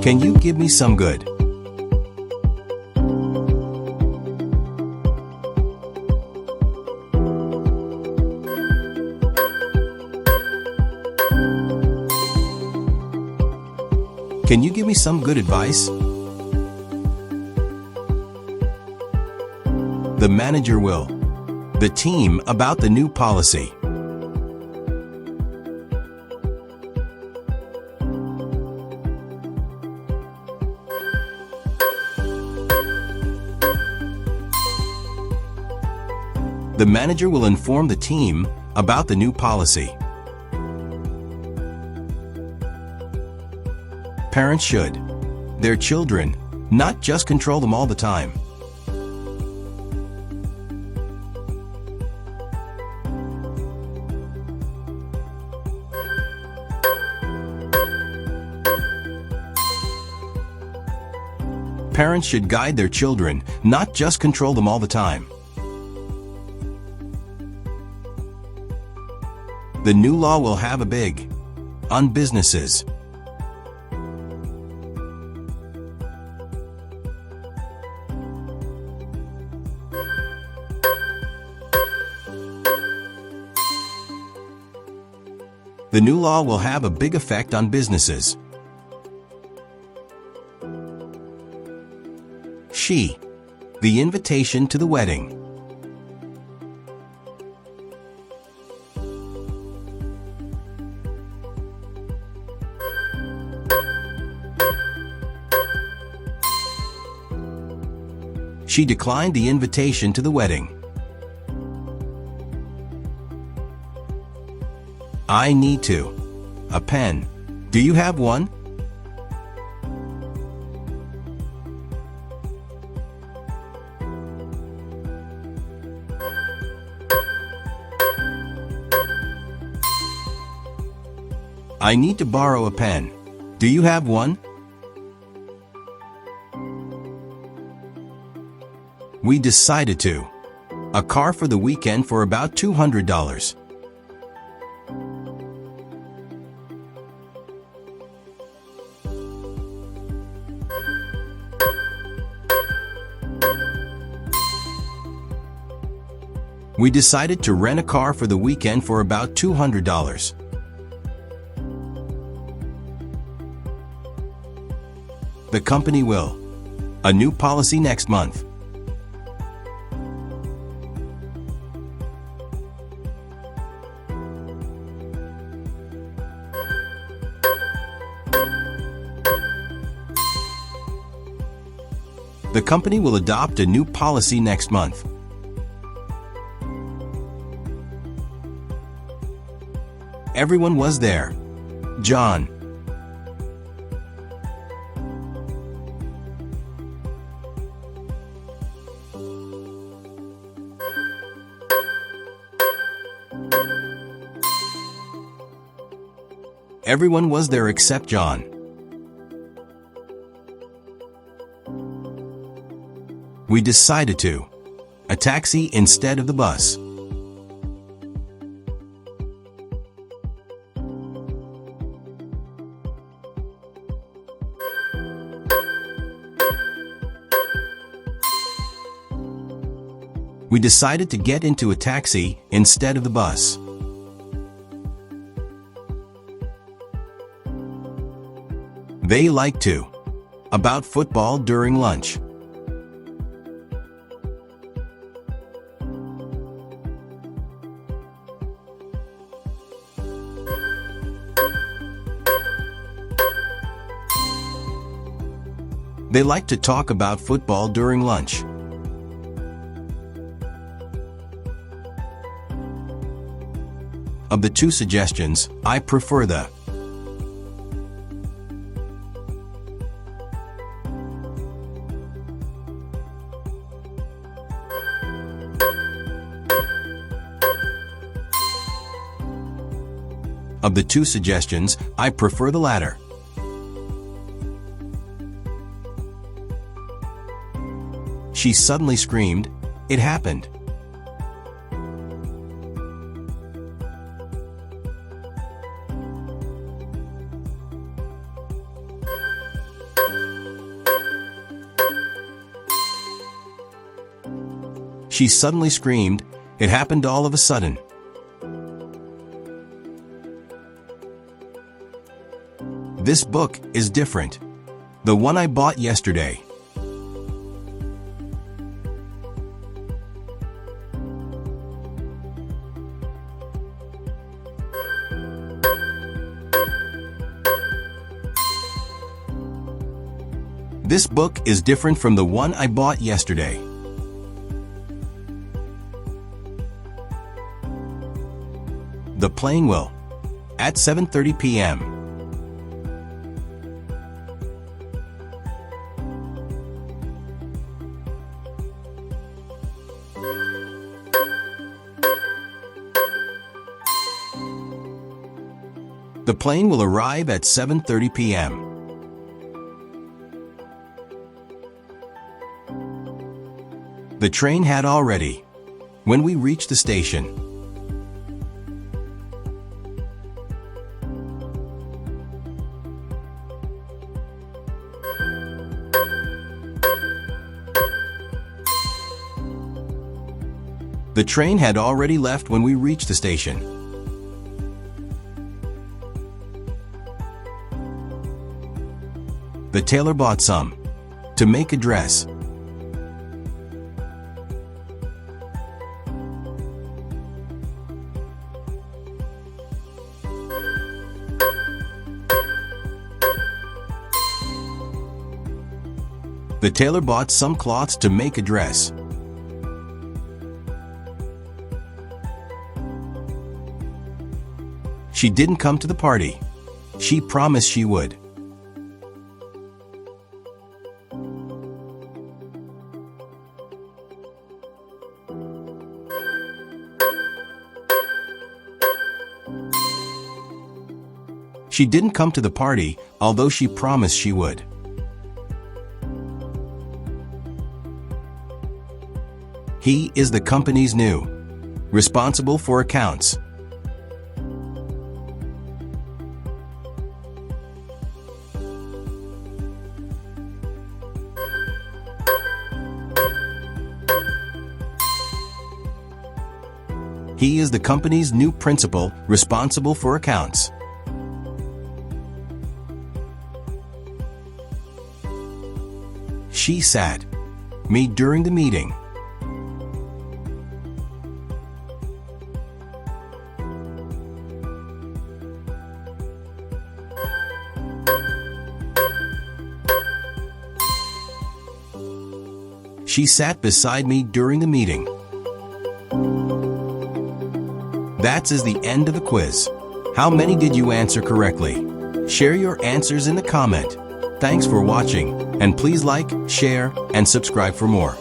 Can you give me some good? Can you give me some good advice? The manager will. The team about the new policy. The manager will inform the team about the new policy. Parents should. Their children, not just control them all the time. Parents should guide their children, not just control them all the time. The new law will have a big on businesses. The new law will have a big effect on businesses. She. The invitation to the wedding. She declined the invitation to the wedding. I need to. A pen. Do you have one? I need to borrow a pen. Do you have one? We decided to. A car for the weekend for about $200. We decided to rent a car for the weekend for about $200. The company will. A new policy next month. The company will adopt a new policy next month. Everyone was there. John. Everyone was there except John. We decided to. A taxi instead of the bus. We decided to get into a taxi instead of the bus. They like to. About football during lunch. They like to talk about football during lunch. Of the two suggestions, I prefer the. Of the two suggestions, I prefer the latter. She suddenly screamed, "It happened!" She suddenly screamed. It happened all of a sudden. This book is different. The one I bought yesterday. This book is different from the one I bought yesterday. The plane will. At 7:30 p.m. The plane will arrive at 7:30 p.m. The train had already. When we reached the station. The train had already left when we reached the station. The tailor bought some. To make a dress. The tailor bought some cloths to make a dress. She didn't come to the party. She promised she would. She didn't come to the party, although she promised she would. He is the company's new. Responsible for accounts. He is the company's new principal, responsible for accounts. She sat me during the meeting. She sat beside me during the meeting. That's the end of the quiz. How many did you answer correctly? Share your answers in the comment. Thanks for watching, and please like, share, and subscribe for more.